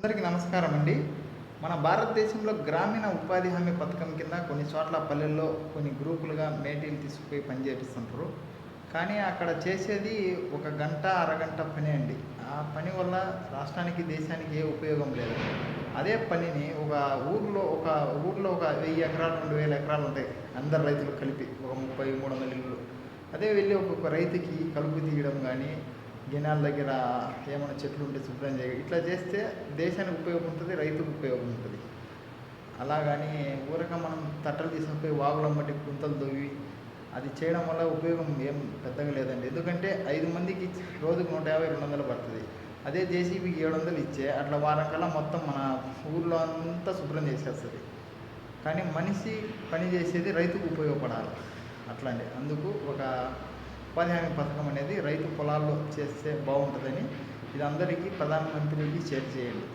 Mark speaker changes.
Speaker 1: అందరికీ నమస్కారం అండి. మన భారతదేశంలో గ్రామీణ ఉపాధి హామీ పథకం కింద కొన్ని చోట్ల పల్లెల్లో కొన్ని గ్రూపులుగా మేటీలు తీసుకుపోయి పని చేపిస్తుంటారు. కానీ అక్కడ చేసేది ఒక గంట, అరగంట పనే అండి. ఆ పని వల్ల రాష్ట్రానికి, దేశానికి ఏ ఉపయోగం లేదు. అదే పనిని ఒక ఊర్లో ఒక 1000 ఎకరాలు, 2000 ఎకరాలు ఉంటాయి. అందరు రైతులు కలిపి ఒక 30, 300 ఇల్లులు. అదే వెళ్ళి ఒక్కొక్క రైతుకి కలుపు తీయడం గానీ, గినాల దగ్గర ఏమైనా చెట్లు ఉంటే శుభ్రం చేయడం ఇట్లా చేస్తే దేశానికి ఉపయోగం ఉంటుంది, రైతుకు ఉపయోగం ఉంటుంది. అలాగని మనం తట్టలు తీసుకుపోయి వాగులమ్మటి గుంతలు తవ్వి అది చేయడం వల్ల ఉపయోగం ఏం పెద్దగా లేదండి. ఎందుకంటే 5 మందికి రోజుకు 150, 200 పడుతుంది. అదే జేసీబీకి 700 ఇచ్చే అట్లా వారం కల్లా మొత్తం మన ఊర్లో అంతా శుభ్రం చేసేస్తుంది. కానీ మనిషి పని చేసేది రైతుకు ఉపయోగపడాలి. అట్లా అండి. అందుకు ఒక ఉపాధి హామీ పథకం అనేది రైతు పొలాల్లో చేస్తే బాగుంటుందని ఇది అందరికీ ప్రధానమంత్రికి షేర్ చేయండి.